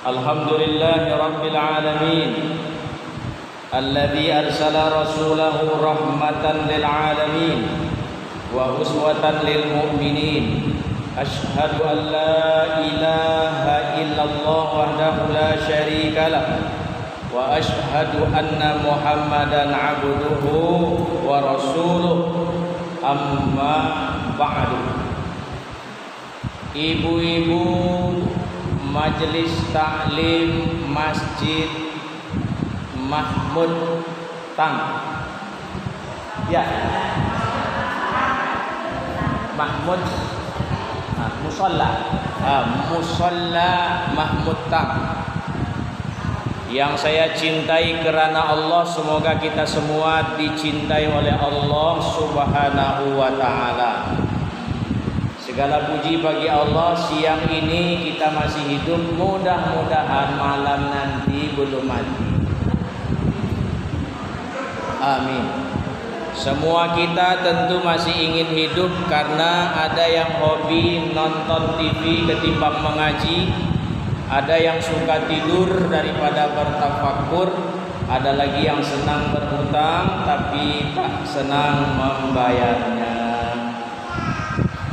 Alhamdulillahi Rabbil Alamin Alladhi arsala rasulahu rahmatan lil alamin wa uswatan lil mu'minin. Ashhadu an la ilaha illallah wahdahu la syarika lah wa ashhadu anna Muhammadan abduhu wa rasuluh. Amma ba'du. Ibu-ibu Majelis Taklim Masjid Mahmud Tang, ya, Mahmud Musolla Mahmud Tang, yang saya cintai karena Allah. Semoga kita semua dicintai oleh Allah Subhanahu wa ta'ala. Segala puji bagi Allah, siang ini kita masih hidup. Mudah-mudahan malam nanti belum mati. Amin. Semua kita tentu masih ingin hidup, karena ada yang hobi nonton TV ketimbang mengaji, ada yang suka tidur daripada bertafakur, ada lagi yang senang berhutang tapi tak senang membayarnya.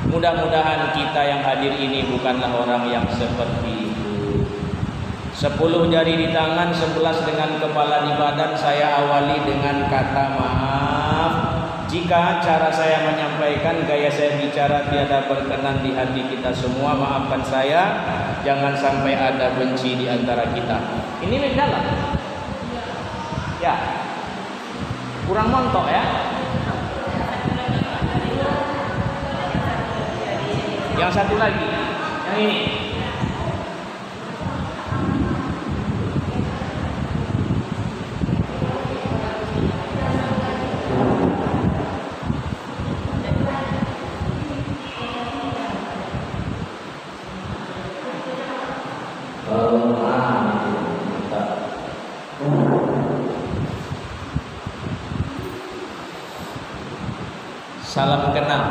Mudah-mudahan kita yang hadir ini bukanlah orang yang seperti itu. 10 jari di tangan, 11 dengan kepala di badan. Saya awali dengan kata maaf jika cara saya menyampaikan, gaya saya bicara tiada berkenan di hati kita semua. Maafkan saya, jangan sampai ada benci di antara kita. Ini dalam ya, kurang montok ya. Yang satu lagi, yang ini. Salam kenal.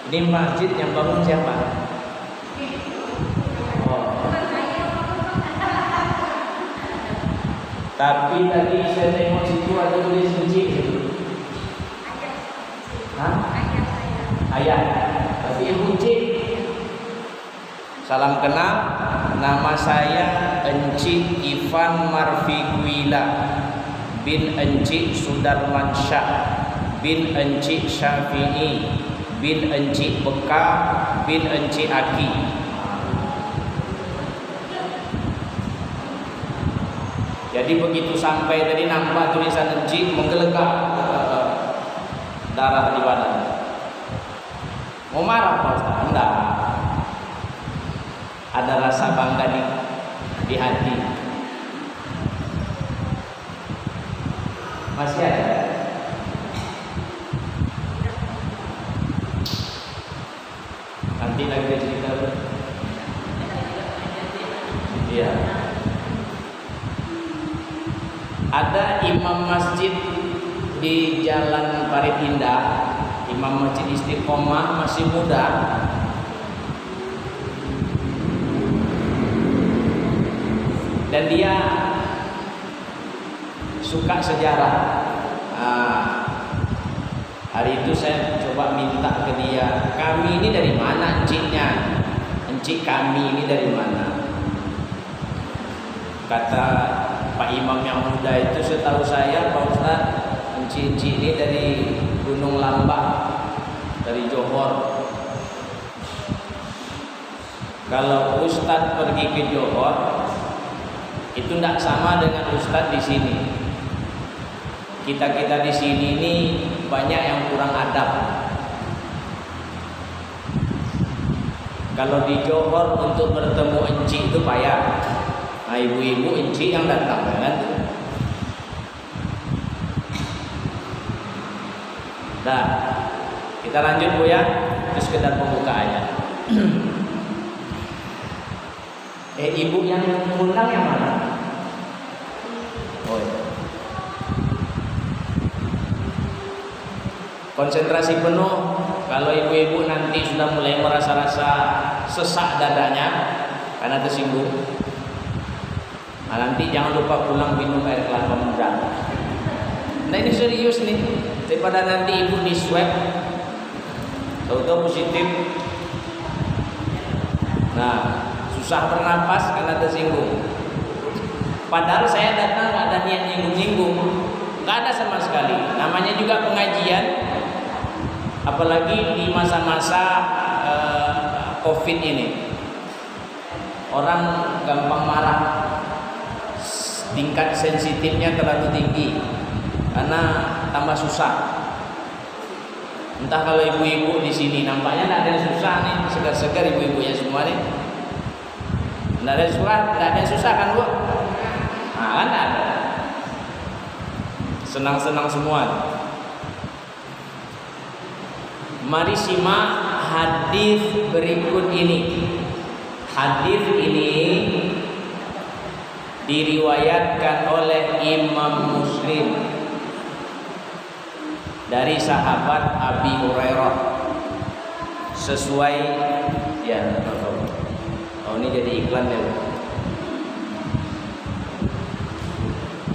Ini masjid yang bangun siapa? Oh. Tapi tadi saya tengok situ ada tulis masjid. Hah? Ayah. Tapi ibu cik. Salam kenal. Nama saya Encik Ivan Marfiguila bin Encik Sudarmansyah bin Encik Syafi'i bin Encik Beka bin Encik Aki. Jadi begitu sampai tadi nampak tulisan Encik, menggelegak darah di badan. Mau marah Pak Ustaz? Enggak. Ada rasa bangga di hati. Masih ada? Nanti lagi cerita. Iya. Ada imam masjid di Jalan Parit Indah, imam masjid Istiqomah, masih muda. Dan dia suka sejarah. Hari itu saya coba minta ke dia, kami ini dari mana enciknya? Encik kami ini dari mana? Kata Pak Imam yang muda itu, setahu saya Pak Ustaz, encik-encik ini dari Gunung Lambak, dari Johor. Kalau Ustaz pergi ke Johor, itu tidak sama dengan Ustaz di sini. Kita di sini ini banyak yang kurang adab. Kalau di Johor untuk bertemu encik itu payah. Nah, ibu-ibu encik yang datang kan. Dah, kita lanjut Bu ya. Itu sekedar pembukaannya. Ibu yang mengundang yang mana? Oh ya. Konsentrasi penuh. Kalau ibu-ibu nanti sudah mulai merasa-rasa sesak dadanya, karena tersinggung. Nah, nanti jangan lupa pulang minum air kelapa muda. Nah ini serius nih, daripada nanti ibu di swab, tahu-tahu positif. Nah, susah bernapas karena tersinggung. Padahal saya datang nggak ada niat nyinggung-nyinggung, nggak ada sama sekali. Namanya juga pengajian, apalagi di masa-masa COVID ini, orang gampang marah, tingkat sensitifnya terlalu tinggi karena tambah susah. Entah kalau ibu-ibu di sini nampaknya tidak ada yang susah nih, segar-segar ibu-ibunya semua nih. Tidak ada yang susah kan bu? Nah, kan ada. Senang-senang semua. Mari simak hadis berikut ini. Hadis ini diriwayatkan oleh Imam Muslim dari sahabat Abi Hurairah sesuai ya. Oh ini jadi iklan ya.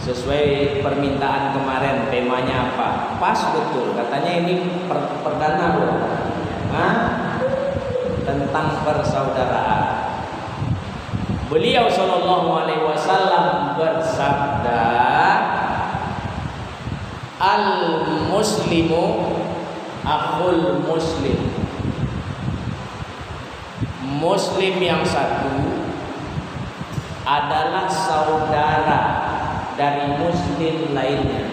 Sesuai permintaan kemarin, temanya apa? Pas betul. Katanya ini perdana loh. Tentang persaudaraan. Beliau sallallahu alaihi wasallam bersabda, al-muslimu akhul muslim. Muslim yang satu adalah saudara dari muslim lainnya.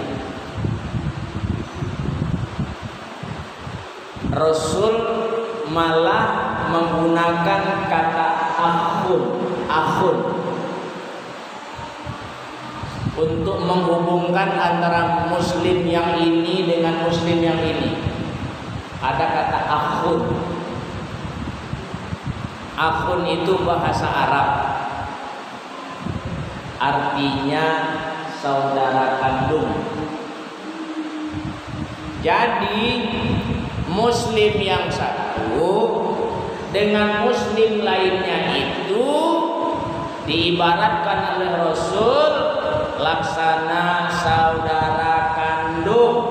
Rasul malah menggunakan kata akhun untuk menghubungkan antara muslim yang ini dengan muslim yang ini. Ada kata akhun. Akhun itu bahasa Arab, artinya saudara kandung. Jadi muslim yang satu dengan muslim lainnya itu diibaratkan oleh Rasul laksana saudara kandung,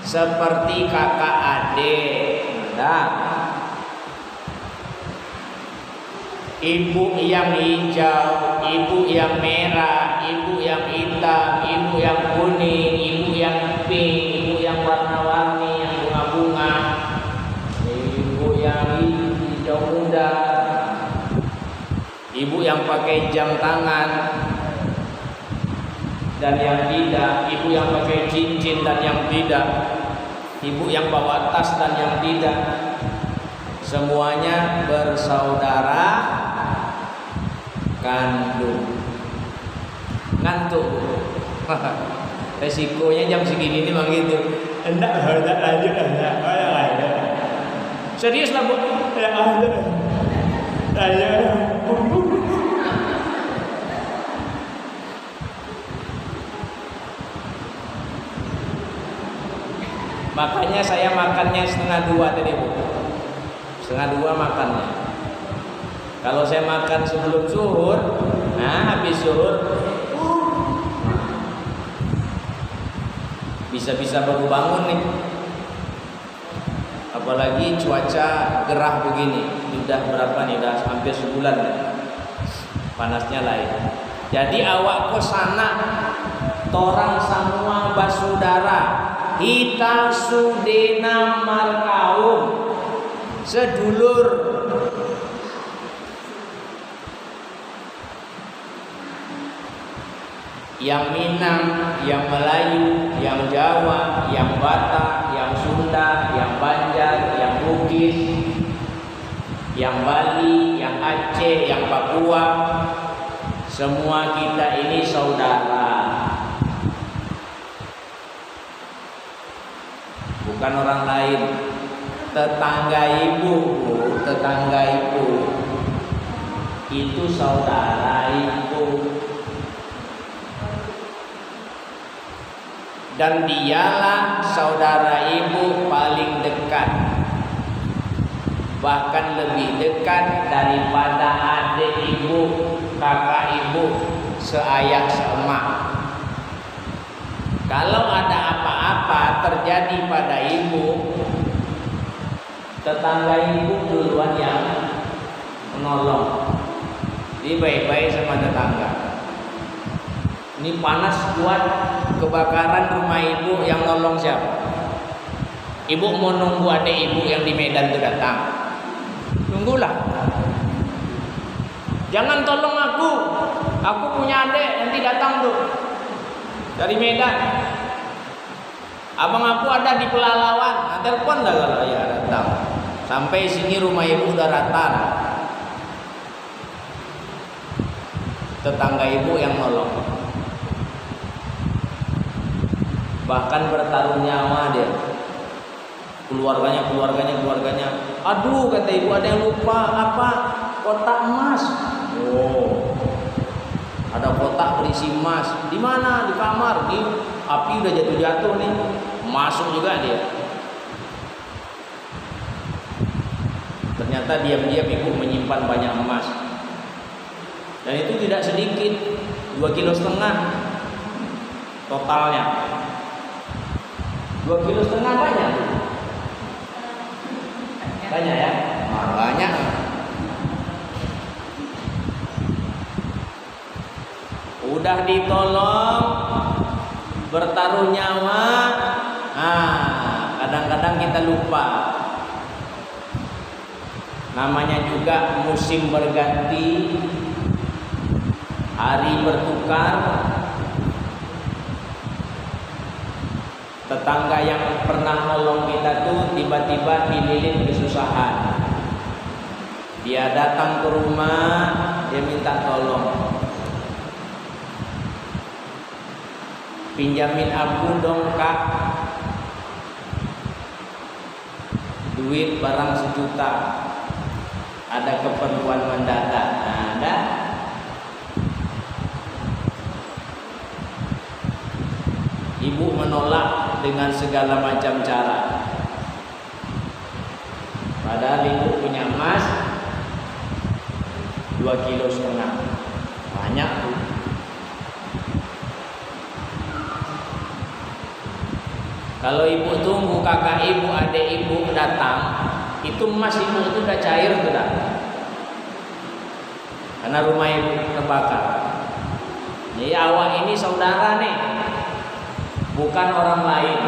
seperti kakak adik. Nah, ibu yang hijau, ibu yang merah, ibu yang hitam, ibu yang kuning, ibu yang pink, ibu yang warna-warni, yang bunga-bunga, ibu yang hijau muda, ibu yang pakai jam tangan dan yang tidak, ibu yang pakai cincin dan yang tidak, ibu yang bawa tas dan yang tidak, semuanya bersaudara kandung. Ngantuk. Resikonya jam segini ini memang gitu. Enggak lanjut enggak. Serius lah bu. Ya ada. Makanya saya makannya 1:30 tadi bu. 1:30 makannya. Kalau saya makan sebelum zuhur, nah habis zuhur bisa-bisa baru bangun nih. Apalagi cuaca gerah begini, sudah berapa nih? Udah hampir sebulan nih. Panasnya lain. Jadi awak ke sana, torang semua basudara, kita sudena markaum, sedulur. Yang Minang, yang Melayu, yang Jawa, yang Batak, yang Sunda, yang Banjar, yang Bugis, yang Bali, yang Aceh, yang Papua, semua kita ini saudara. Bukan orang lain. Tetangga ibu itu saudara ibu. Dan dialah saudara ibu paling dekat. bahkan lebih dekat daripada adik ibu, kakak ibu, seayah seemak. Kalau ada apa-apa terjadi pada ibu, tetangga ibu duluan yang menolong. Jadi baik-baik sama tetangga. Ini panas kuat, kebakaran rumah ibu, yang nolong siapa? Ibu mau nunggu adik ibu yang di Medan itu datang. Tunggulah. Jangan tolong aku punya adik nanti datang tuh dari Medan. Abang aku ada di Pelalawan, nah, telepon dah kalau ya datang. Sampai sini rumah ibu udah rata. Tetangga ibu yang nolong. Bahkan bertaruh nyawa dia. Keluarganya. Aduh, kata ibu, ada yang lupa apa? Kotak emas. Oh, ada kotak berisi emas. Di mana? Di kamar. Di api udah jatuh nih. Masuk juga dia. Ternyata diam-diam ibu menyimpan banyak emas. Dan itu tidak sedikit, 2,5 kilo totalnya. 2,5 kilo banyak. Banyak ya? Banyak. Udah ditolong, bertaruh nyawa. Kadang-kadang kita lupa. Namanya juga musim berganti, hari bertukar. Tetangga yang pernah nolong kita tuh tiba-tiba dililit kesusahan. Dia datang ke rumah, dia minta tolong. Pinjamin aku dong kak, duit barang 1 juta. Ada keperluan mendadak. Ada. Ibu menolak dengan segala macam cara. Padahal ibu punya emas 2,5 kilo. Banyak tuh. Kalau ibu tunggu kakak ibu, adik ibu datang, itu emas ibu itu udah cair sudah. Karena rumah ibu terbakar. Jadi awak ini saudara nih, bukan orang lain.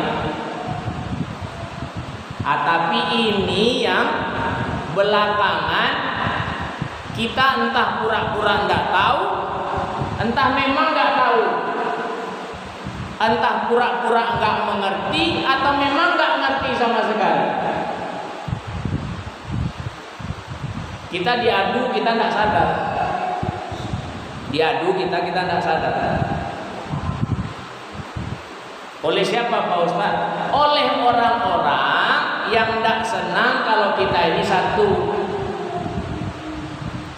Tapi ini yang belakangan kita entah pura-pura enggak tahu, entah memang enggak tahu. Entah pura-pura enggak mengerti atau memang enggak ngerti sama sekali. Kita diadu, kita enggak sadar. Diadu kita enggak sadar. Oleh siapa Pak Ustaz? Oleh orang-orang yang enggak senang kalau kita ini satu.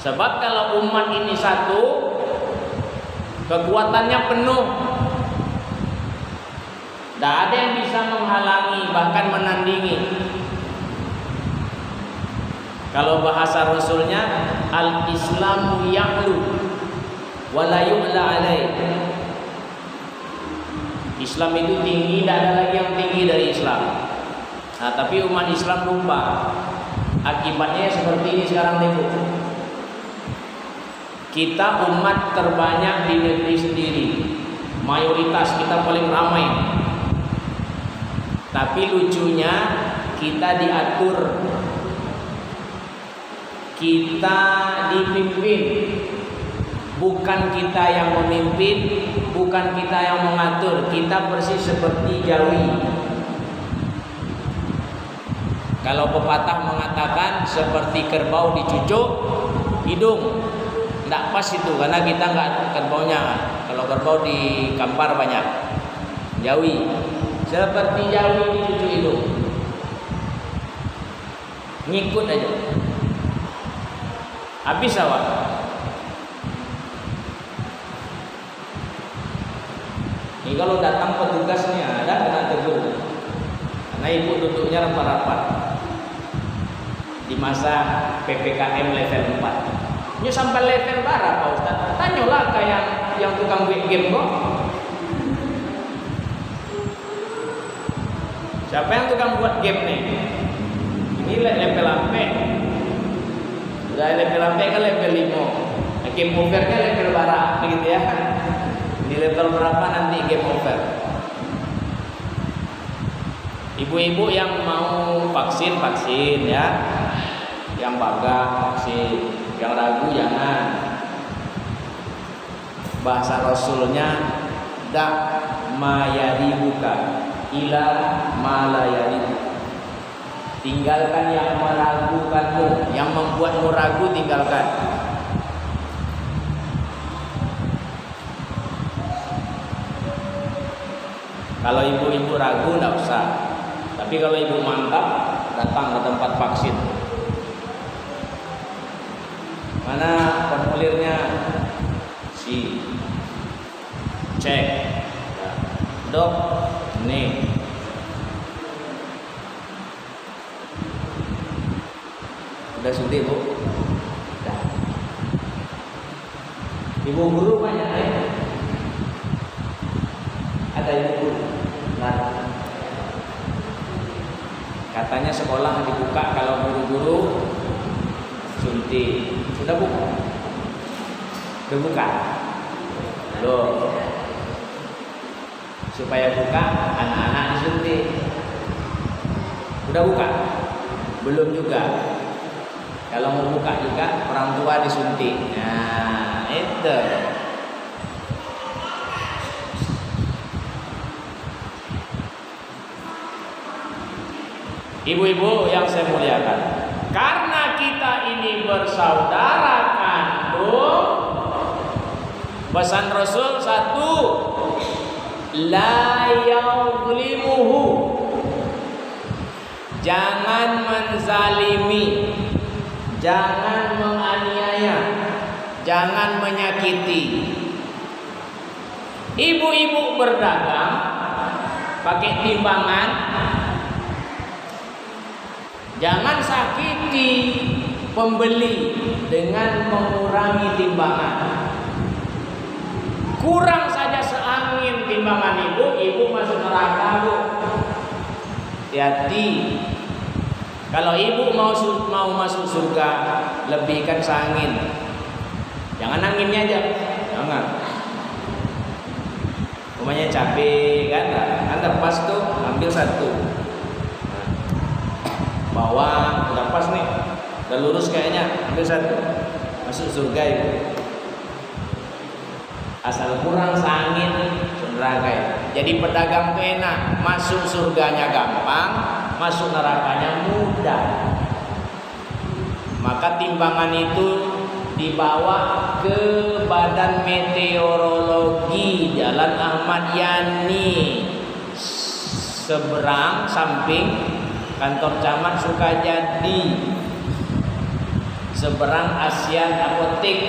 Sebab kalau umat ini satu, kekuatannya penuh. Tidak ada yang bisa menghalangi, bahkan menandingi. Kalau bahasa Rasulnya, al-Islamu ya'lu wa la yu'la alaih. Islam itu tinggi, tidak ada lagi yang tinggi dari Islam. Nah, tapi umat Islam lupa. Akibatnya seperti ini sekarang nih. Kita umat terbanyak di negeri sendiri. Mayoritas kita paling ramai. Tapi lucunya kita diatur, kita dipimpin, bukan kita yang memimpin, bukan kita yang mengatur. Kita persis seperti Jawi. Kalau pepatah mengatakan seperti kerbau dicucuk hidung, tidak pas itu karena kita nggak kerbaunya. Kalau kerbau di kampar banyak. Jawi. Seperti Jawi dicucuk hidung, ngikut aja. Habis awak. Ini kalau datang petugasnya ada kena tegur. Karena ibu duduknya rapat-rapat. di masa PPKM level 4. Ini sampai level berapa Ustaz? Tanyalah kayak yang tukang game kok. Siapa yang tukang buat game nih? Ini level apa? Udah level apa kan level 5. Game overnya level berapa gitu ya? Di level berapa nanti game over? Ibu-ibu yang mau vaksin ya, yang bangga vaksin, yang ragu jangan. Bahasa Rasulnya dak mayaribuka ila malayaribu. Tinggalkan yang meragukanmu, yang membuatmu ragu tinggalkan. Kalau ibu-ibu ragu tidak usah. Tapi kalau ibu mantap, datang ke tempat vaksin. Mana formulirnya? Cek. Dok, nih. Udah suntik Bu? Udah. Ibu guru banyak ya? Ada ibu guru? Nah. Katanya sekolah dibuka kalau guru-guru suntik. Sudah buka? Sudah buka? Loh. Supaya buka, anak-anak disuntik. Sudah buka? Belum juga. Kalau mau buka juga, orang tua disuntik. Nah, itu. Ibu-ibu yang saya muliakan, karena kita ini bersaudara kandung, pesan Rasul 1, la yaulimuhu, jangan menzalimi, jangan menganiaya, jangan menyakiti. Ibu-ibu berdagang pakai timbangan, jangan sakiti pembeli dengan mengurangi timbangan. Kurang saja seangin timbangan ibu masuk neraka Bu. Hati-hati. Kalau ibu mau masuk surga, lebihkan seangin. Jangan anginnya aja. Jangan. Umumnya capek kan lepas tuh, ambil satu. Bawang udah pas nih, udah lurus kayaknya, ambil satu, masuk surga ibu. Asal kurang seangin neraka ya. Jadi pedagang tuh enak, masuk surganya gampang, masuk nerakanya mudah. Maka timbangan itu dibawa ke Badan Meteorologi Jalan Ahmad Yani, seberang samping kantor camat Sukajadi, seberang Asian Apotek.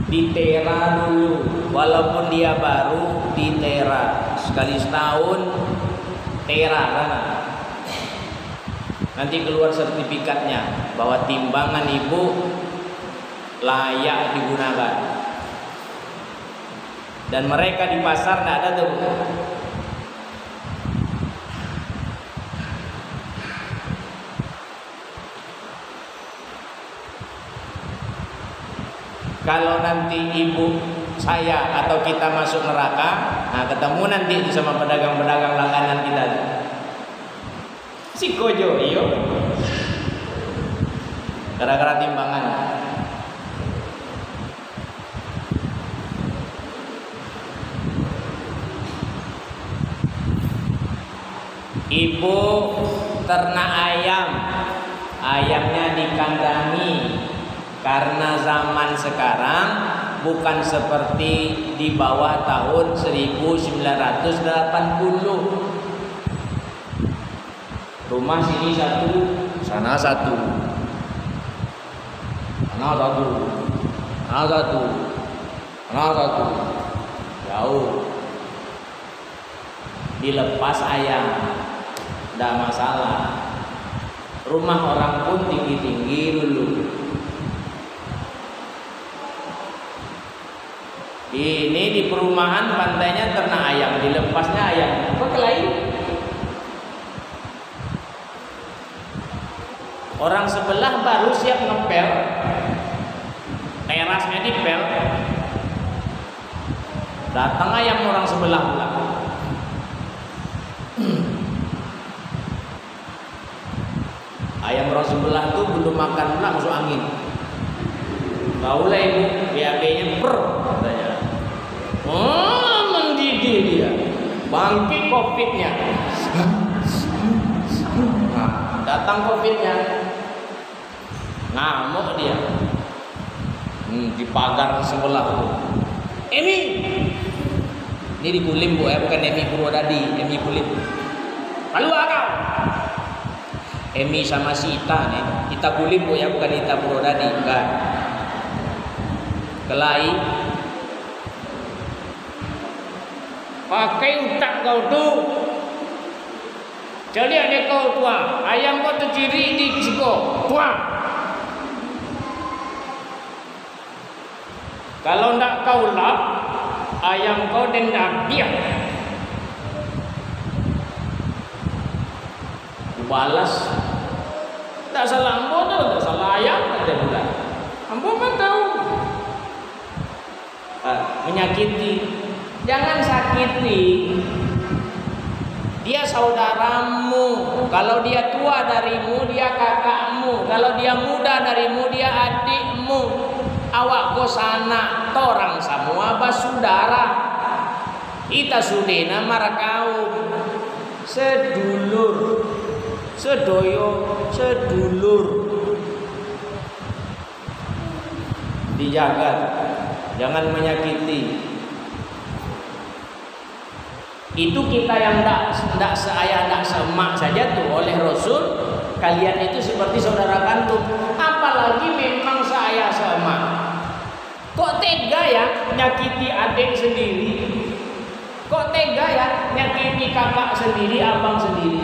Ditera dulu, walaupun dia baru ditera sekali setahun, tera sana. Nanti keluar sertifikatnya bahwa timbangan ibu layak digunakan. Dan mereka di pasar tidak ada tuh. Kalau nanti ibu saya atau kita masuk neraka, nah ketemu nanti sama pedagang-pedagang langganan kita. Si kojo iyo. Gara-gara timbangan. Ibu ternak ayam, ayamnya dikandangi. Karena zaman sekarang bukan seperti di bawah tahun 1980. Rumah sini satu, sana satu, sana satu, sana satu, sana satu, jauh. Dilepas ayam, tidak masalah. Rumah orang pun tinggi-tinggi dulu. Ini di perumahan pantainya ternak ayam, dilepasnya ayam berkelahi. Orang sebelah baru siap ngepel, terasnya dipel, datang ayam orang sebelah pula. Ayam orang sebelah tuh belum makan pula masuk angin. Tahu lah ibu, BAB-nya katanya. Oh, mendidih dia, bangkit COVID-nya. Nah, datang COVID-nya, ngamuk dia. Di pagar sebelah tuh. Emi, ini di Kulim bu, bukan Emi Purwodadi, Emi Kulim. Keluar kau. Emi sama si Ita nih, Ita Kulim bu ya, bukan Ita Purwodadi, enggak. Kelahi. Pakai utak kau tuh. Jadi ada kau tua, ayam kau terciri di siko, tua. Kalau ndak kau lap, ayam kau dendam dia. Balas, tak salah ambo tu, tak salah ayam ada pula. Ambo mah tahu. Menyakiti, jangan sakiti. Dia saudaramu. Kalau dia tua darimu, dia kakakmu. Kalau dia muda darimu, dia adikmu. Awak kosana, torang semua basudara. Ita sudena marakaum, sedulur, sedoyo, sedulur. Dijaga, jangan menyakiti. Itu kita yang tidak seayah, tidak semak saja tuh oleh Rasul. Kalian itu seperti saudara kandung. Apalagi memang seayah semak. Kok tega ya nyakiti adik sendiri? Kok tega ya nyakiti kakak sendiri, abang sendiri?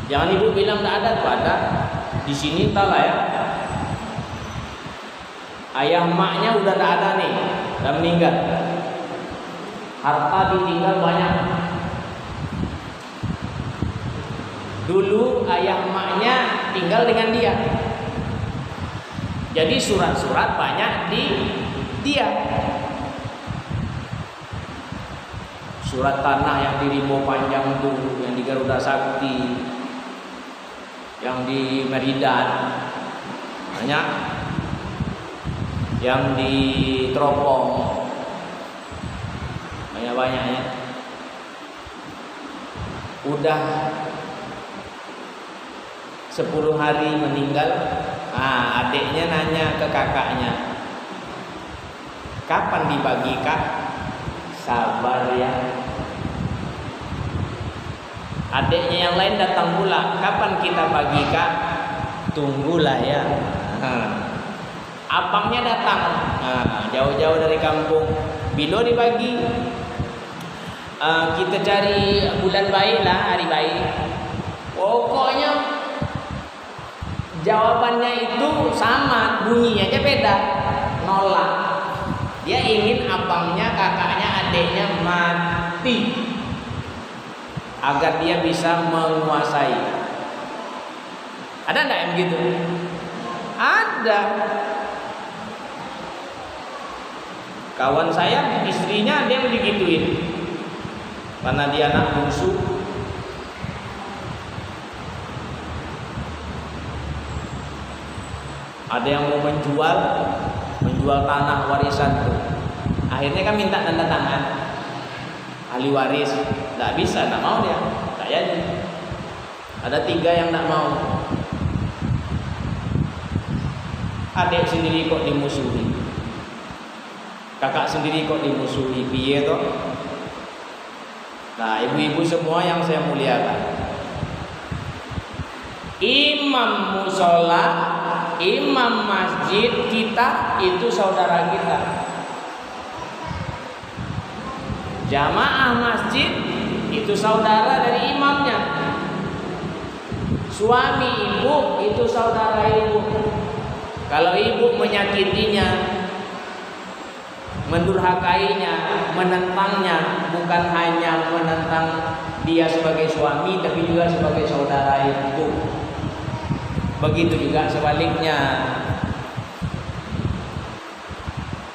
Jangan ibu bilang tidak ada, tuh ada. Di sini entahlah ya. Ayah maknya udah tidak ada nih, udah meninggal. Harta ditinggal banyak. Dulu ayah maknya tinggal dengan dia. Jadi surat-surat banyak di dia. Surat tanah yang di Rimbo Panjang tuh, yang di Garuda Sakti, yang di Meridan, banyak. Yang di Teropong, banyak-banyaknya. Udah 10 hari meninggal. Adiknya nanya ke kakaknya, kapan dibagi kak? Sabar ya. Adiknya yang lain datang pula, kapan kita bagi kak? Tunggulah ya. Abangnya datang, jauh-jauh dari kampung. Bila dibagi? Kita cari bulan baik lah, hari baik. Pokoknya jawabannya itu sama, bunyinya aja beda, nolak. Dia ingin abangnya, kakaknya, adiknya mati agar dia bisa menguasai. Ada enggak yang begitu? Ada. Kawan saya, istrinya ada yang digituin karena dia anak bungsu. Ada yang mau menjual tanah warisan tuh. Akhirnya kan minta tanda tangan ahli waris, tidak bisa, tidak mau dia, tak jadi. Ada 3 yang tidak mau. Adik sendiri kok dimusuhi, kakak sendiri kok dimusuhi, piye toh? Nah, ibu-ibu semua yang saya muliakan, imam musola, imam masjid kita itu saudara kita. Jamaah masjid itu saudara dari imamnya. Suami ibu itu saudara ibu. Kalau ibu menyakitinya, mendurhakainya, menentangnya, bukan hanya menentang dia sebagai suami, tapi juga sebagai saudara ibu. Begitu juga sebaliknya.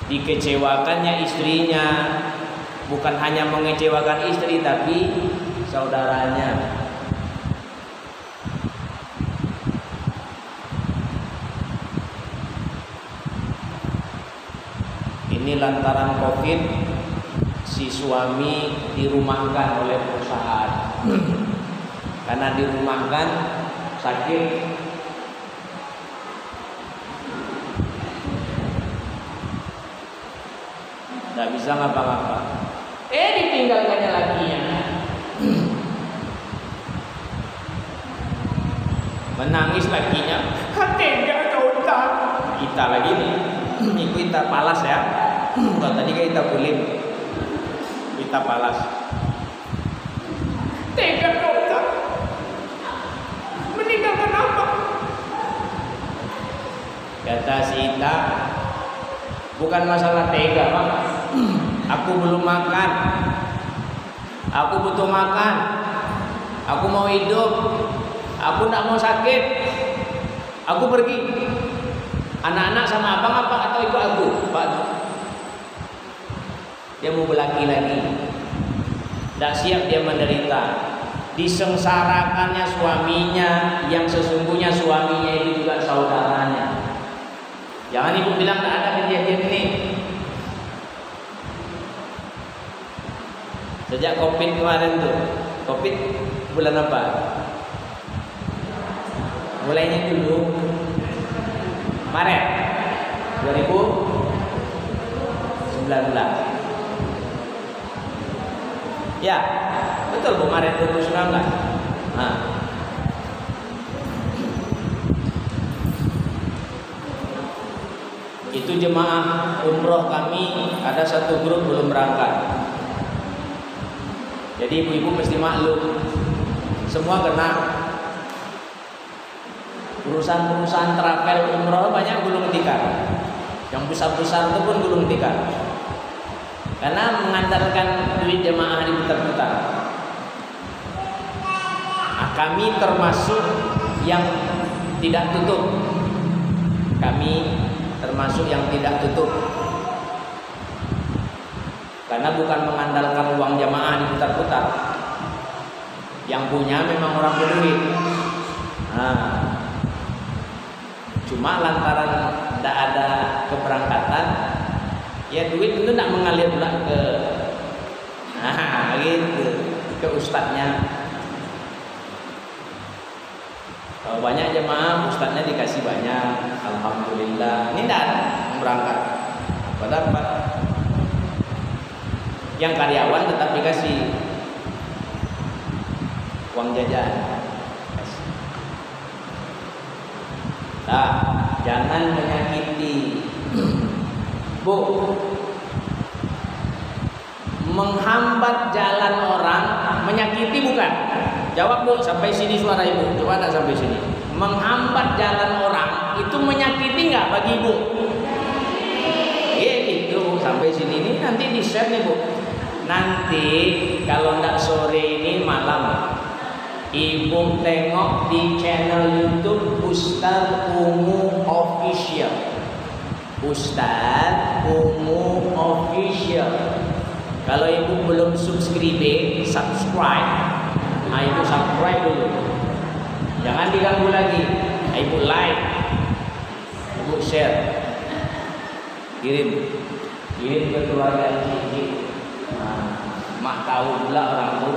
Dikecewakannya istrinya, bukan hanya mengecewakan istri, tapi saudaranya. Ini lantaran COVID, si suami dirumahkan oleh perusahaan. Karena dirumahkan, sakit, tidak bisa ngapa-ngapa. Ditinggalkannya lakinya. Menangis lakinya. Tega kau tak. Kita lagi nih. Ini kita palas ya. Kalau tadi kita kulit. Kita palas. Tega kau tak. Meninggalkan apa? Kata si Ita, bukan masalah tega, Pak. Aku belum makan. Aku butuh makan. Aku mau hidup. Aku tidak mau sakit. Aku pergi. Anak-anak sama abang apa atau ikut aku? Pak. Dia mau berlaki lagi. Tidak siap dia menderita. Disengsarakannya suaminya, yang sesungguhnya suaminya itu juga saudaranya. Jangan ibu bilang tidak ada kejadian ini. Sejak COVID kemarin tuh, COVID bulan apa? Mulainya dulu Maret 2019. Ya, betul Bu, Maret 2019. Nah, itu jemaah umroh kami ada satu grup belum berangkat. Jadi ibu-ibu mesti maklum, semua kena. Perusahaan-perusahaan travel umroh banyak gulung tikar. Yang besar-besar itu pun gulung tikar. Karena mengandalkan duit jemaah diputar-putar. Nah, kami termasuk yang tidak tutup. Kami termasuk yang tidak tutup. Karena bukan mengandalkan uang jamaah diputar-putar. Yang punya memang orang berduit. Nah, cuma lantaran tidak ada keberangkatan, ya duit itu tidak mengalir pula ke gitu, ke ustadznya. Kalau banyak jemaah, ustadznya dikasih banyak, alhamdulillah. Ini tidak ada yang berangkat. Dapat. Yang karyawan tetap dikasih uang jajan. Nah, jangan menyakiti. Bu, menghambat jalan orang menyakiti bukan? Jawab Bu, sampai sini suara ibu. Coba tak sampai sini. Menghambat jalan orang itu menyakiti nggak bagi ibu? Gitu, sampai sini ini nanti di share nih Bu. Nanti kalau ndak sore ini malam, ibu tengok di channel YouTube Ustaz Ungu Official. Ustaz Ungu Official. Kalau ibu belum subscribe, nah ibu subscribe dulu. Jangan diganggu lagi. Ibu like, ibu share, kirim ke keluarga Cici. Mak tahu pula orang Bu.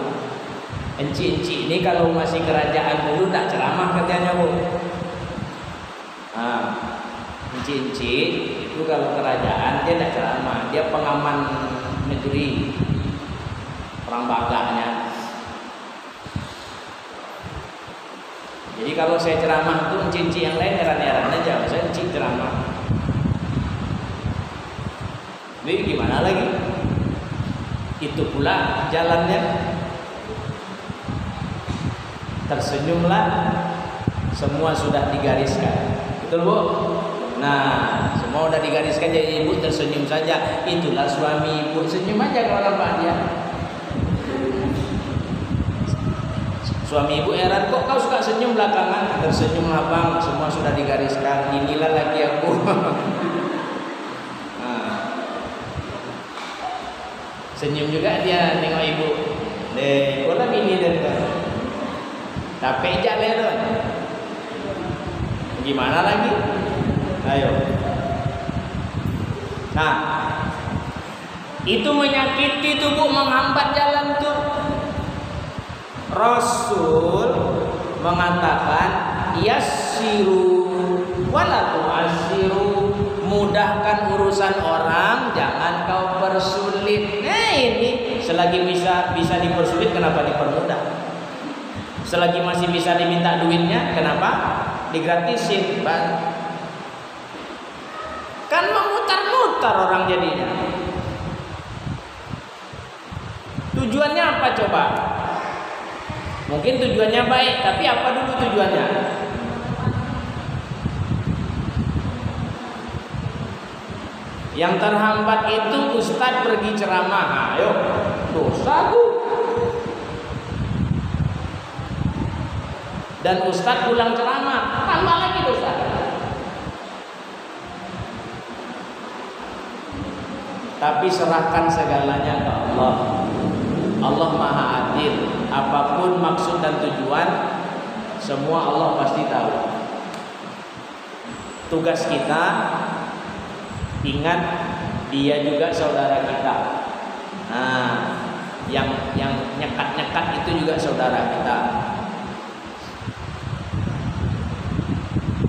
Encik-encik ini kalau masih kerajaan dulu tak ceramah katanya Bu. Encik-encik itu kalau kerajaan dia tak ceramah, dia pengaman negeri, perang baganya. Jadi kalau saya ceramah tuh encik-encik yang lain heran-heran aja, saya encik ceramah. Jadi gimana lagi? Itu pula jalannya. Tersenyumlah Semua sudah digariskan. Betul Bu? Nah, semua udah digariskan, jadi ibu tersenyum saja. Itulah suami ibu, senyum aja kalau nampak dia. Suami ibu heran, kok kau suka senyum belakangan? Tersenyum abang, semua sudah digariskan. Inilah laki aku. Nah. Senyum juga dia nengok ibu. Kolam ini dan capek jalan. Gimana lagi? Ayo. Nah, itu menyakiti tubuh, menghambat jalan tuh. Rasul mengatakan yassiru wala tu'assiru, mudahkan urusan orang, jangan kau persulit. Nah ini selagi bisa dipersulit, kenapa dipermudah? Selagi masih bisa diminta duitnya, kenapa digratisin? Kan memutar-mutar orang jadinya. Tujuannya apa coba? Mungkin tujuannya baik, tapi apa dulu tujuannya? Yang terhambat itu ustadz pergi ceramah, ayo dosa bu. Dan ustadz pulang ceramah, tambah lagi dosa. Tapi serahkan segalanya ke Allah. Allah Maha Adil. Apapun maksud dan tujuan, semua Allah pasti tahu. Tugas kita, ingat dia juga saudara kita. Nah, yang nyekat-nyekat itu juga saudara kita.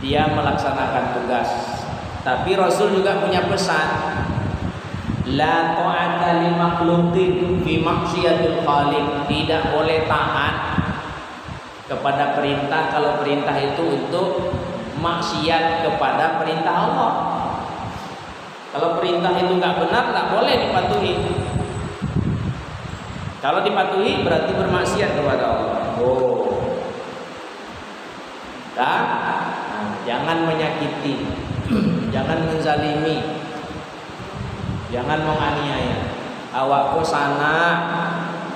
Dia melaksanakan tugas. Tapi Rasul juga punya pesan. La ta'ata li makhluqin fi maksiatil khaliq. Tidak boleh taat kepada perintah kalau perintah itu untuk maksiat kepada perintah Allah. Kalau perintah itu nggak benar, nggak boleh dipatuhi. Kalau dipatuhi berarti bermaksiat kepada Allah. Oh, nah, jangan menyakiti, jangan menzalimi, jangan menganiaya. Awakku sana,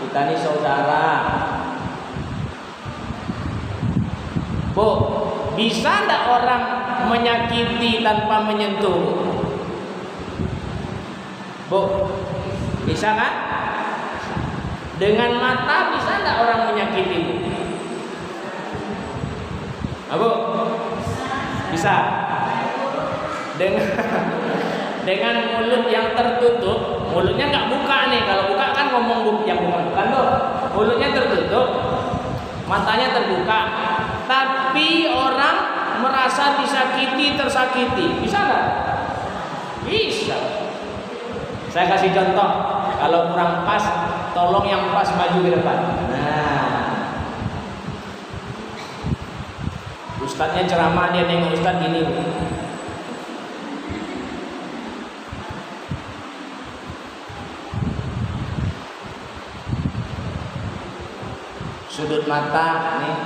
kita ini saudara. Bu, bisa ndak orang menyakiti tanpa menyentuh? Bu, bisa kan? Dengan mata bisa ndak orang menyakiti bu? Bu, bisa. Dengan mulut yang tertutup, mulutnya nggak buka nih. Kalau buka kan ngomong yang bukan loh. Mulutnya tertutup, matanya terbuka, tapi orang merasa disakiti, tersakiti. Bisa nggak? Bisa. Saya kasih contoh. Kalau kurang pas, tolong yang pas maju ke depan. Nah, ustadznya ceramah, dia nengok ustadz gini. Sudut mata nih.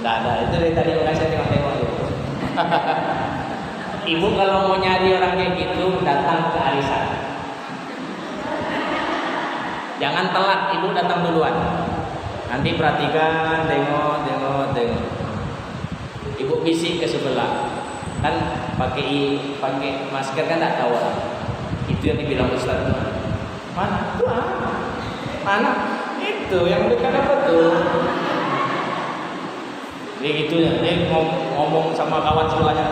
Nggak ada, itu dari tadi makanya saya tengok-tengok itu. Ibu kalau mau nyari orang kayak gitu, datang ke arisan. Jangan telat, ibu datang duluan. Nanti perhatikan, tengok. Ibu bisik ke sebelah. Kan pakai masker kan nggak tahu. Itu yang dibilang Ustaz. Mana? Mana? Itu yang dekat apa tuh? Dia gitu ya, dia ngomong sama kawan sebelahnya.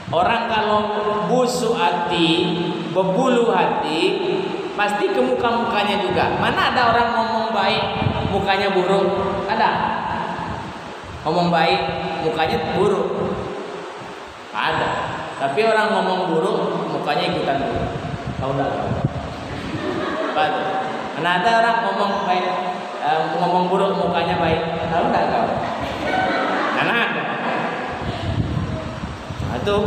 Orang kalau busuk hati, berbulu hati, pasti ke muka-mukanya juga. Mana ada orang ngomong baik, mukanya buruk? Ada? Ngomong baik, mukanya buruk? Ada. Tapi orang ngomong buruk, mukanya ikutan buruk. Tahu enggak? Betul. Karena ada orang ngomong baik, ngomong buruk, mukanya baik. Tahu enggak kau? Karena ada. Nah, itu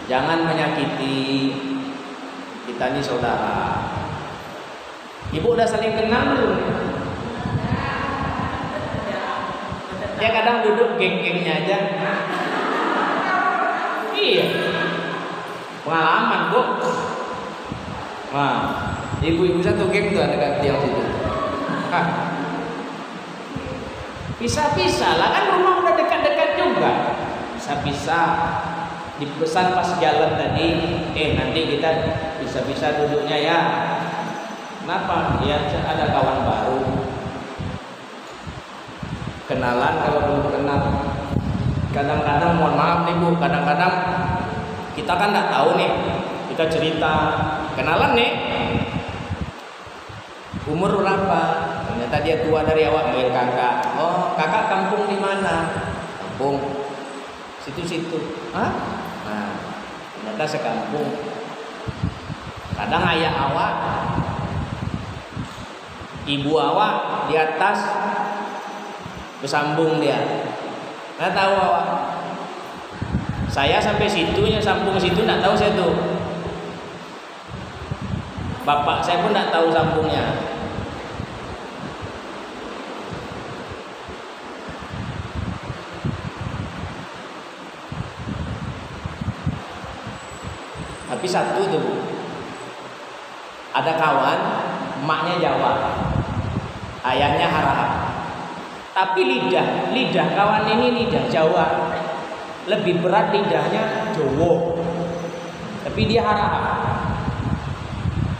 jangan menyakiti, Kita ini saudara. Ibu udah saling kenal belum? Ya kadang duduk geng-gengnya aja. Iya. Pengalaman, Bu. Nah, ibu-ibu satu geng tuh ada ganti yang situ. Pisah-pisah lah, kan rumah udah dekat-dekat juga. Pisah-pisah. Dipesan pas jalan tadi, nanti kita bisa-bisa duduknya ya. Kenapa? Ya ada kawan baru. Kenalan kalau belum kenal. Kadang-kadang mohon maaf nih Bu, kadang-kadang kita kan nggak tahu nih. Kita cerita, kenalan nih. Umur berapa? Ternyata dia tua dari awak, manggil kakak. Oh, kakak kampung di mana? Kampung situ-situ. Hah? Nah, ternyata sekampung. Kadang ayah awak, ibu awak di atas bersambung dia. Nggak tahu awak. Saya sampai situnya sambung situ nggak tahu saya tuh. Bapak saya pun nggak tahu sambungnya. Tapi satu tuh Bu, ada kawan, emaknya Jawa, ayahnya Harahap. Tapi lidah kawan ini lidah Jawa, lebih berat lidahnya Jowo. Tapi dia Harahap.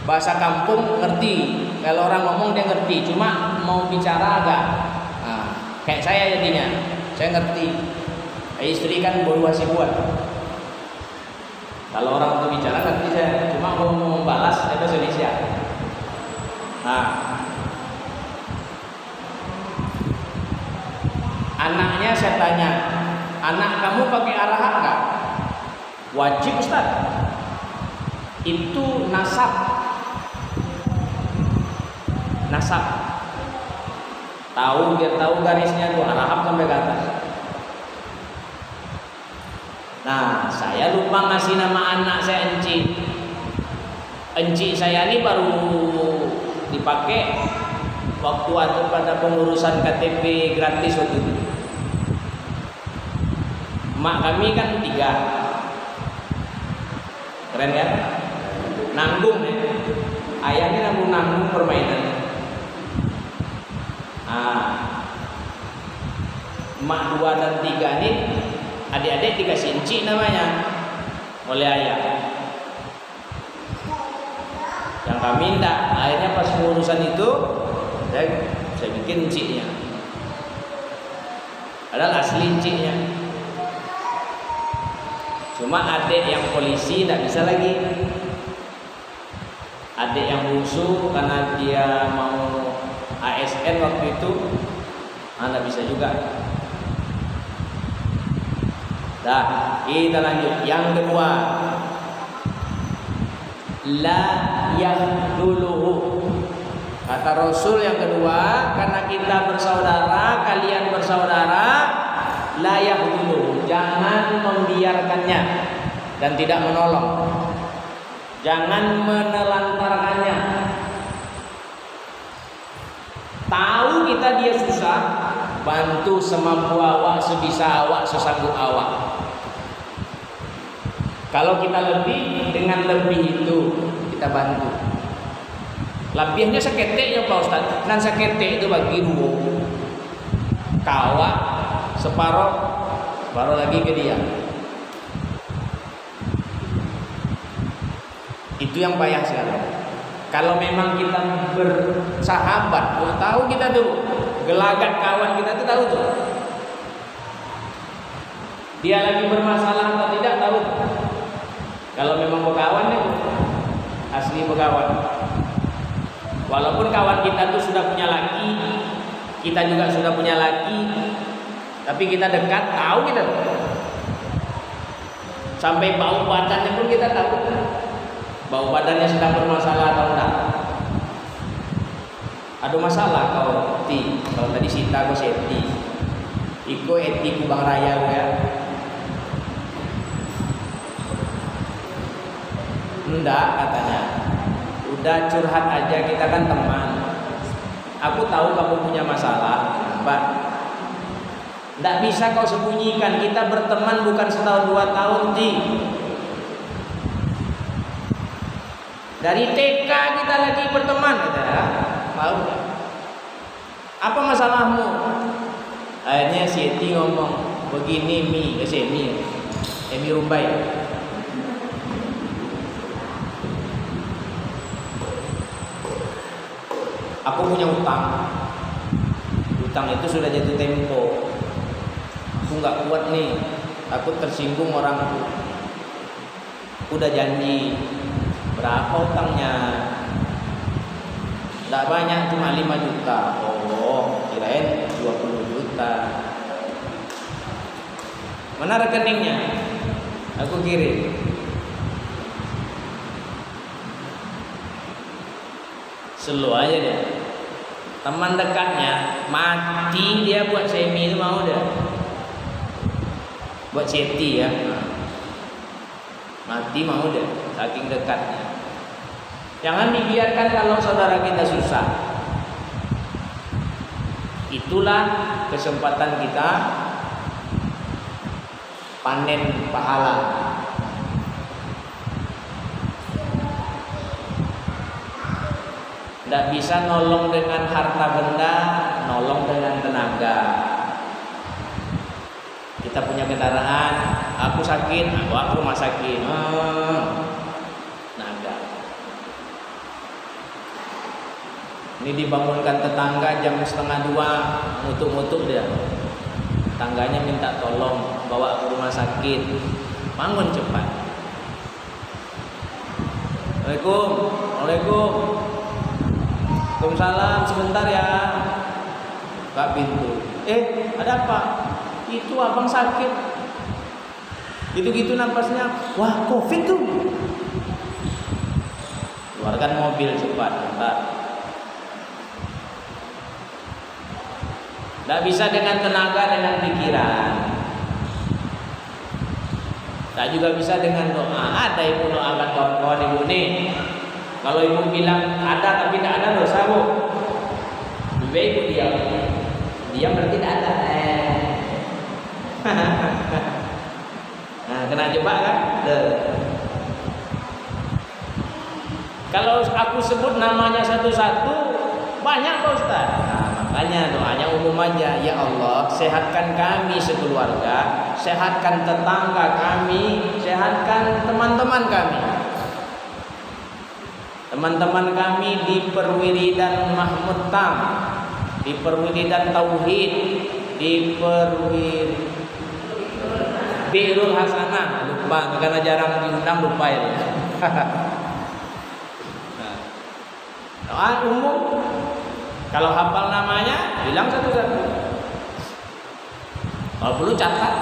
Bahasa kampung ngerti, kalau orang ngomong dia ngerti, cuma mau bicara agak, kayak saya jadinya, saya ngerti. Istri kan baru masih buat. Kalau orang itu bicara ngerti saya, cuma mau membalas saya bahasa Indonesia. Nah, anaknya saya tanya, anak kamu pakai Harahap nggak? Wajib Ustaz. Itu nasab. Tahu biar tahu garisnya tuh Harahap sampai ke atas. Nah, saya lupa ngasih nama anak saya Enci. Enci saya ini baru dipakai waktu ada pada pengurusan KTP gratis waktu itu. Mak kami kan 3. Keren kan? Nanggung ya. Ayahnya nanggung permainan. Mak 2 dan 3 ini adik-adik dikasih Enci namanya oleh ayah. Yang kami enggak. Akhirnya pas pengurusan itu saya bikin Encinya. Padahal asli Encinya. Cuma adik yang polisi enggak bisa lagi. Adik yang bungsu karena dia mau ASN waktu itu enggak bisa juga. Dah, kita lanjut. Yang kedua, la yahduluhu. Kata Rasul yang kedua, karena kita bersaudara, kalian bersaudara, la yahduluhu. Jangan membiarkannya dan tidak menolong. Jangan menelantarkannya. Tahu kita dia susah, bantu semampu awak, sebisa awak, sesanggup awak. Kalau kita lebih, dengan lebih itu kita bantu. Lebihnya seketeknya Pak Ustaz. Dan seketek itu bagi 2. Kawak separuh lagi ke dia. Itu yang payah sekarang. Kalau memang kita bersahabat, tahu kita tuh gelagat kawan kita tuh tahu tuh. Dia lagi bermasalah atau tidak tahu. Kalau memang berkawan nih, asli berkawan. Walaupun kawan kita tuh sudah punya laki, kita juga sudah punya laki, tapi kita dekat, tahu kita. Sampai bau badannya pun kita tahu. Bau badannya sedang bermasalah atau enggak. Ada masalah kalau tadi Sita kau seti. Iko eti kubang raya ya. Enggak katanya. Udah curhat aja, kita kan teman. Aku tahu kamu punya masalah, Pak. Tidak bisa kau sembunyikan. Kita berteman bukan setahun 2 tahun, Ji. Dari TK kita lagi berteman, kita tahu. Apa masalahmu? Akhirnya si Eti ngomong begini, Mi Rumbai. Aku punya utang. Utang itu sudah jatuh tempo. Aku nggak kuat nih. Aku tersinggung orang. Udah janji. Berapa utangnya? Tidak banyak, cuma 5 juta. Oh, kirain 20 juta. Mana rekeningnya? Aku kirim. Slow aja deh. Teman dekatnya mati dia buat semi itu mau deh. Buat seti ya. Mati mau deh, saking dekatnya. Jangan dibiarkan kalau saudara kita susah. Itulah kesempatan kita panen pahala. Tidak bisa nolong dengan harta benda, nolong dengan tenaga. Kita punya kendaraan, aku sakit, aku rumah sakit. Tenaga. Ini dibangunkan tetangga jam 1:30, mutuk-mutuk dia. Tetangganya minta tolong bawa ke rumah sakit. Bangun cepat. Waalaikumsalam. Waalaikumsalam, sebentar ya. Buka pintu. Ada apa? Itu abang sakit. Gitu-gitu napasnya. Wah, COVID tuh. Keluarkan mobil cepat. Tidak bisa dengan tenaga, dengan pikiran. Tak juga bisa dengan doa. Ada ibu doakan kawan-kawan ibu nih. Kalau ibu bilang ada tapi tidak ada dosa bu. Lebih baik ibu diam. Diam berarti tidak ada. Nah, kena jebak kan? Kalau aku sebut namanya satu-satu banyak Pak Ustaz. Nah, makanya doanya umum aja. Ya Allah, sehatkan kami sekeluarga, sehatkan tetangga kami, sehatkan teman-teman kami. Teman-teman kami di Perwiridan Mahmud Tam, di Perwiridan Tauhid, di Bi'rul Hasanah. Lupa, karena jarang diundang lupa ya. Doa umum. Kalau hafal namanya, bilang satu-satu. Kalau perlu catat.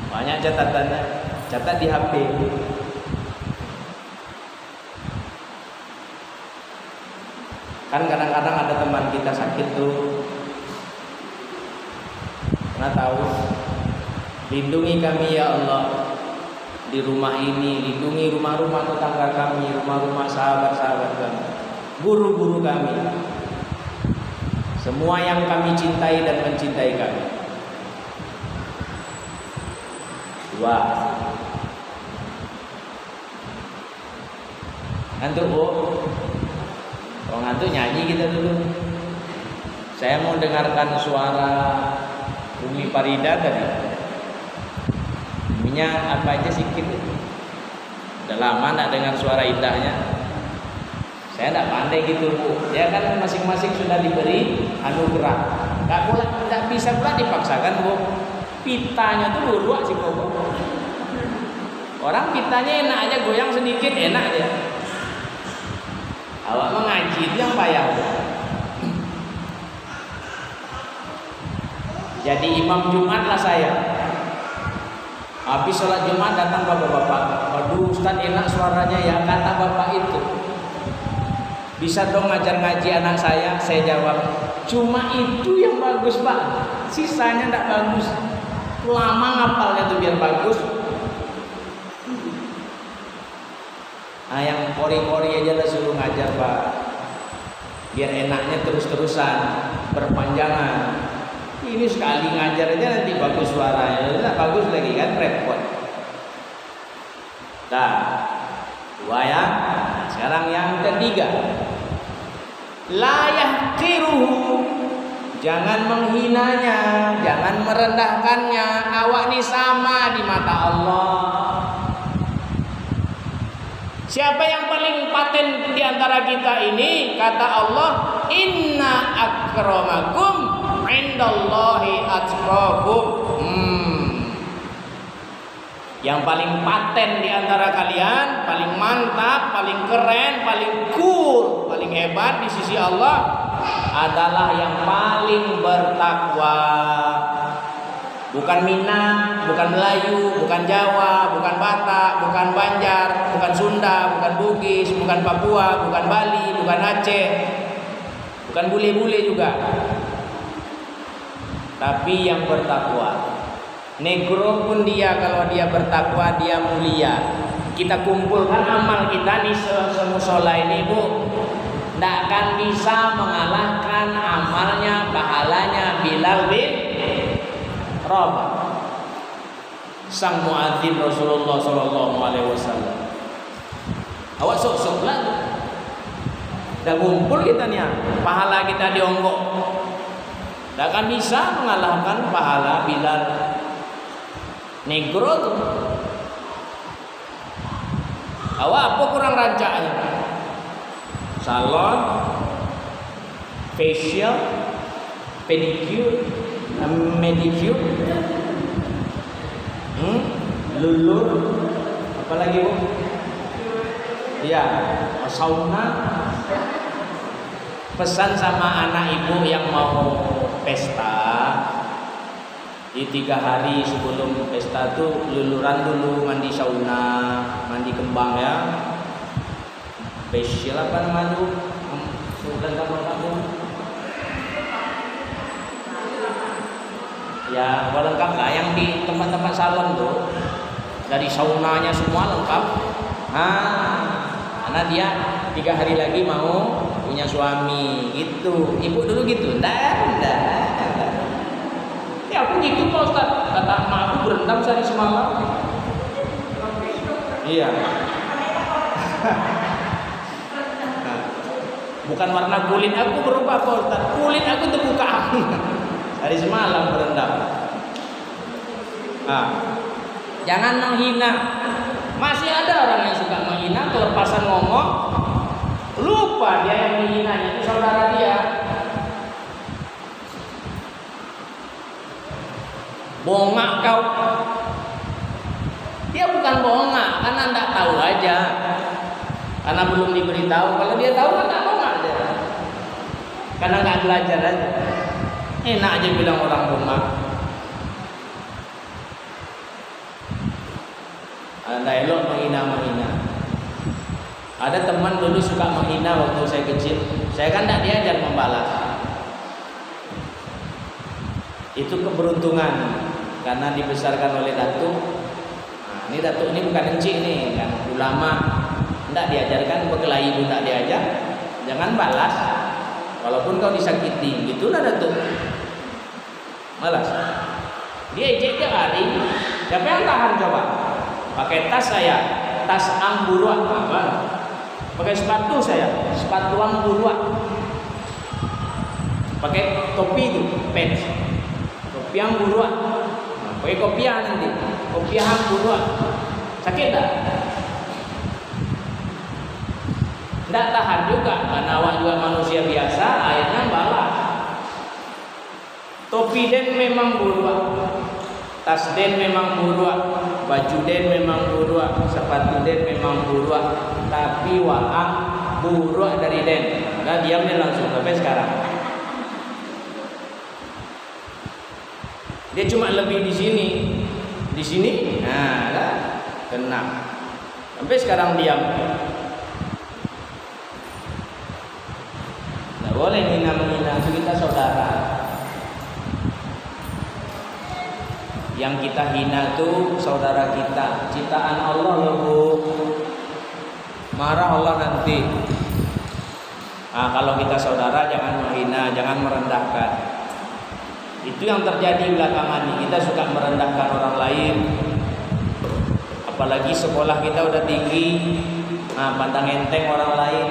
Banyak catatannya. Catat di HP. Kan kadang-kadang ada teman kita sakit tuh. Nggak tahu. Lindungi kami ya Allah. Di rumah ini, lindungi rumah-rumah tetangga kami, rumah-rumah sahabat-sahabat kami, guru-guru kami, semua yang kami cintai dan mencintai kami. 2. Ngantuk bu? Kalau ngantuk nyanyi kita dulu. Saya mau dengarkan suara Umi Farida tadi. Uminya apa aja sikit. Udah lama tak dengar suara indahnya. Saya tidak pandai gitu bu. Ya kan masing-masing sudah diberi anugerah. Tidak bisa pula dipaksakan bu. Pitanya tuh luruak sih bu. Orang pitanya enak aja, goyang sedikit enak aja. Awak mengaji itu yang payah. Jadi imam Jumat lah saya. Habis sholat Jumat datang bapak-bapak. Waduh Ustaz enak suaranya ya, kata bapak itu. Bisa dong ngajar ngaji anak saya? Saya jawab, cuma itu yang bagus pak. Sisanya tidak bagus. Lama ngapalnya tuh biar bagus. kori-kori aja lah suruh ngajar Pak. Biar enaknya terus-terusan, berpanjangan. Ini sekali ngajar aja nanti bagus suaranya, tidak bagus lagi kan repot. Nah, dua ya. Sekarang yang ketiga, la yahqiruhu, jangan menghinanya, jangan merendahkannya. Awak ini sama di mata Allah. Siapa yang paling paten di antara kita ini? Kata Allah, inna akramakum indallahi atqakum. Yang paling paten di antara kalian, paling mantap, paling keren, paling cool, paling hebat di sisi Allah adalah yang paling bertakwa. Bukan Minang, bukan Melayu, bukan Jawa, bukan Batak, bukan Banjar, bukan Sunda, bukan Bugis, bukan Papua, bukan Bali, bukan Aceh, bukan bule-bule juga. Tapi yang bertakwa. Negro pun dia, kalau dia bertakwa dia mulia. Kita kumpulkan amal kita di semusola ini, Bu, tidak akan bisa mengalahkan amalnya, pahalanya Bilal bin Rabah, sang muadzin Rasulullah sallallahu alaihi wasallam. Awak sok-sok lah. Dah ngumpul kita nih, pahala kita dionggok. Tak akan bisa mengalahkan pahala Bilal. Negro tuh. Awak apa kurang rancaknya? Salon, facial, pedicure, medicure, lulur, apa lagi Bu? Ya, sauna. Pesan sama anak ibu yang mau pesta, di 3 hari sebelum pesta tuh luluran dulu, mandi sauna, mandi kembang ya, facial apa namanya tuh, lengkap-lengkap ya, lengkap lah yang di tempat-tempat salon tuh, dari saunanya semua lengkap. Karena dia 3 hari lagi mau punya suami gitu. Ibu dulu gitu, enggak. Ya aku gitu Pak Ustaz, kata emak aku berendam sehari semalam. Iya. Bukan warna kulit aku berubah Pak Ustaz, kulit aku terbuka hari semalam berendam. Jangan menghina. Masih ada orang yang suka menghina, kelepasan ngomong, lupa dia yang menghinanya itu saudara dia. Bongak kau. Dia bukan bongak, karena tidak tahu aja. Karena belum diberitahu. Kalau dia tahu kan tidak bongak dia. Karena nggak belajar aja. Enak aja bilang orang bongak. Anda elok menghina. Ada teman dulu suka menghina waktu saya kecil. Saya kan tidak diajar membalas. Itu keberuntungan karena dibesarkan oleh datuk. Ini datuk ini bukan encik nih, kan ulama. Tidak diajarkan, berkelahi pun tidak diajar. Jangan balas, walaupun kau disakiti. Gitulah datuk. Malas. Dia ejek dia lari. Siapa yang tahan coba? Pakai tas saya, tas angburuak apa? Pakai sepatu saya, sepatu angburuak. Pakai topi itu, pants. Topi angburuak. Pakai kopiah nanti, kopiah angburuak. Sakit tak? Tidak tahan juga, karena awak juga manusia biasa, akhirnya balas. Topi den memang buruak, tas den memang buruak, baju den memang buruak, sepatu den memang buruak, tapi waak buruak dari den. Nah diam dia langsung sampai sekarang. Dia cuma lebih di sini, nah lah, kena. Sampai sekarang diam. Tidak boleh menghina kita saudara. Yang kita hina tuh saudara kita, ciptaan Allah loh Bu. marah Allah nanti. Nah, kalau kita saudara jangan menghina, jangan merendahkan. Itu yang terjadi belakangan ini. Kita suka merendahkan orang lain. Apalagi sekolah kita udah tinggi, nah pandang enteng orang lain.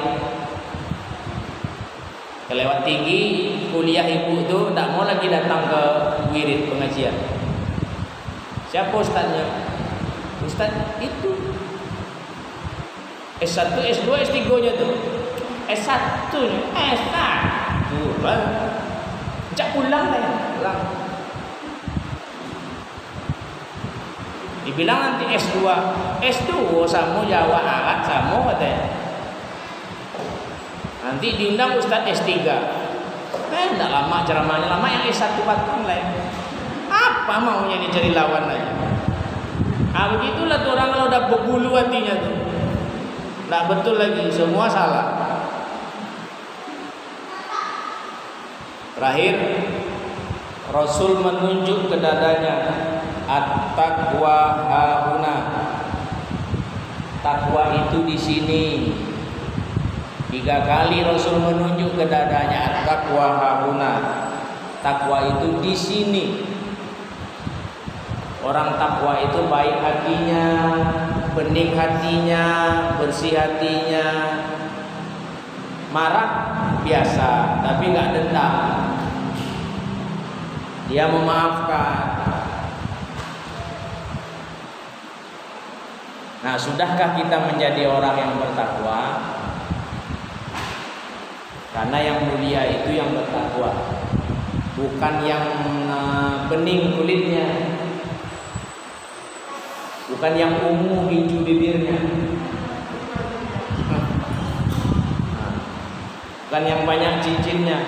Kelewat tinggi, kuliah ibu itu tidak mau lagi datang ke wirid pengajian. Siapa ustadznya? Ustadz itu S1, S2, S3-nya tuh. S1-nya, S1. Jak pulang lah ya, pulang. Dibilang nanti S2, S2 sama Jawa Arab sama katanya. Nanti diundang Ustadz S3. Enggak lama ceramahnya, lama yang S1 patung lah ya. Apa maunya dicari lawan lagi? Ah begitulah tuh orang kalau udah berbulu hatinya tuh. Nggak betul lagi, semua salah. Terakhir, Rasul menunjuk ke dadanya, at-taqwa hahuna. Takwa itu di sini. 3 kali Rasul menunjuk ke dadanya, at-taqwa hahuna. Takwa itu di sini. Orang takwa itu baik hatinya, bening hatinya, bersih hatinya. Marah biasa, tapi nggak dendam. Dia memaafkan. Nah, sudahkah kita menjadi orang yang bertakwa? Karena yang mulia itu yang bertakwa, bukan yang bening kulitnya, bukan yang ungu hijau bibirnya, bukan yang banyak cincinnya,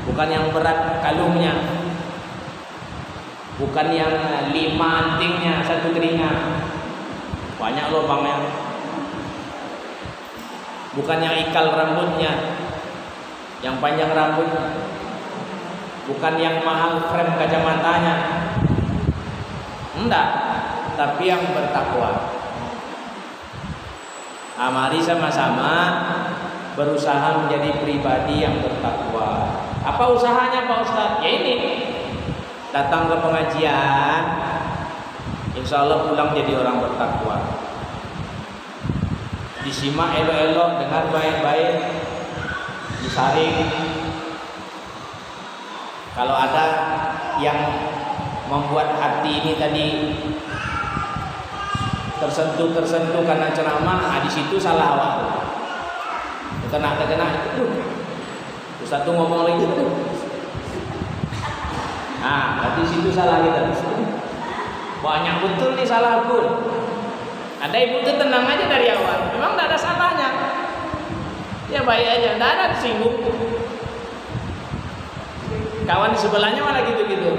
bukan yang berat kalungnya, bukan yang 5 antingnya 1 telinga, banyak lubangnya, bukan yang ikal rambutnya, yang panjang rambutnya, bukan yang mahal frame kacamatanya, enggak, tapi yang bertakwa. Mari sama-sama berusaha menjadi pribadi yang bertakwa. Apa usahanya Pak Ustadz? Ya ini, datang ke pengajian, insya Allah pulang jadi orang bertakwa. Disimak elok-elok, dengar baik-baik, disaring. Kalau ada yang membuat hati ini tadi tersentuh karena ceramah, di situ salah awak. Kena itu. Ustaz tuh ngomong lagi gitu. Nah, berarti situ salah kita. Banyak betul nih salah aku. Ada ibu tuh tenang aja dari awal. Memang tidak ada salahnya. Ya baik aja, tidak ada disinggung. Kawan di sebelahnya malah gitu-gitu.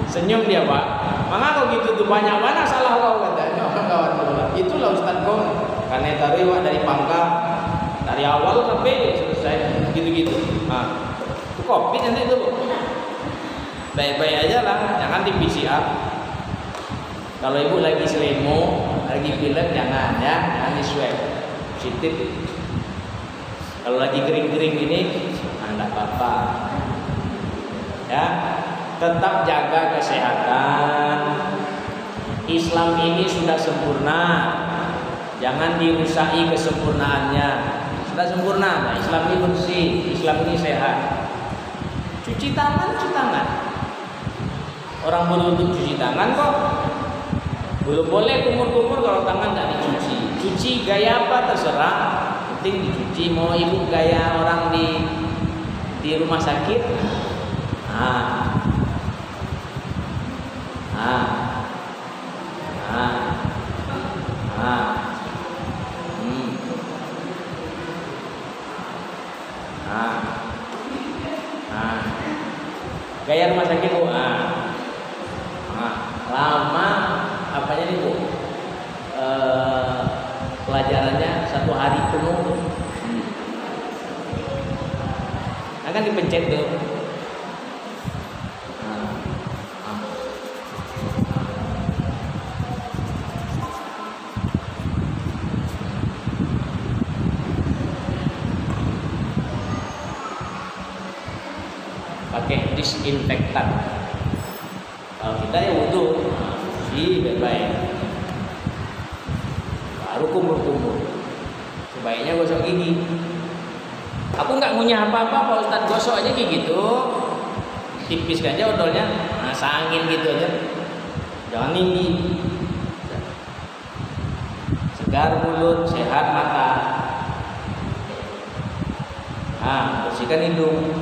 Senyum dia Pak. Maka kau gitu tuh banyak mana salah kau katanya kawan sebelah. Itulah Ustaz kau. Karena taruh dari pangkal dari awal sampai selesai gitu-gitu. Nah, itu kopi nanti itu. Baik-baik aja lah, jangan di PCR. Kalau ibu lagi selemo, lagi pilek jangan ya, jangan di swab. Positif. Kalau lagi kering-kering ini, enggak apa-apa. Ya, tetap jaga kesehatan. Islam ini sudah sempurna. Jangan dirusaki kesempurnaannya. Sudah sempurna. Nah, Islam ini bersih, Islam ini sehat. Cuci tangan. Orang berwudu cuci tangan kok. Belum boleh kumur-kumur kalau tangan tidak dicuci. Cuci gaya apa terserah, penting dicuci. Mau ibu gaya orang di rumah sakit. Gaya rumah sakit Bu. Lama apanya nih Bu? Pelajarannya 1 hari penuh. Akan dipencet tuh. disinfektan. Kalau kita ya wudu, baik-baik. Baru kumur-kumur. Sebaiknya gosok gigi. Aku nggak ngunyah apa-apa, Pak Ustadz, gosok aja gigi gitu. Tipis aja odolnya, angin gitu aja. Jangan tinggi. Segar mulut, sehat mata. Bersihkan hidung.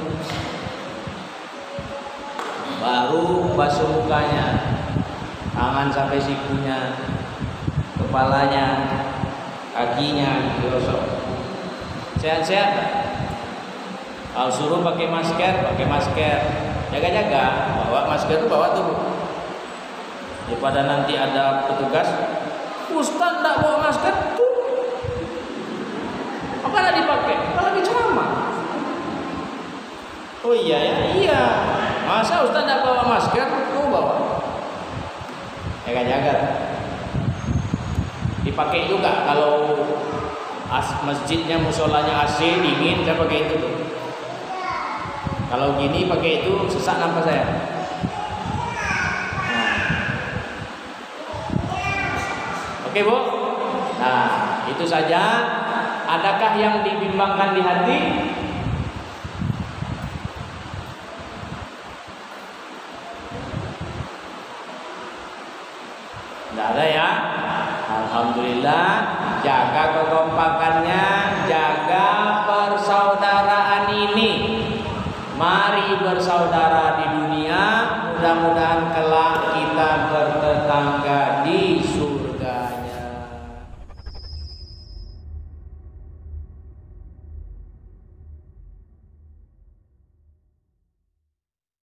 Baru basuh mukanya, tangan sampai sikunya, kepalanya, kakinya digosok. Sehat-sehat. Kalau suruh pakai masker. Jaga-jaga, bawa masker itu bawa tuh. Daripada nanti ada petugas, Ustaz enggak bawa masker tuh. Apa enggak dipakai? Kalau lagi ceramah. Oh iya ya, iya. Masa Ustaz enggak bawa masker? Kamu bawa. Jaga-jaga. Dipakai juga kalau masjidnya, musolanya AC dingin, saya pakai itu tuh. Kalau gini pakai itu sesak nafas saya. Oke Bu. Nah itu saja. Adakah yang dibimbangkan di hati? Tidak ada ya. Alhamdulillah. Jaga kekompakannya, jaga persaudaraan ini. Mari bersaudara di dunia, mudah-mudahan kelak kita bertetangga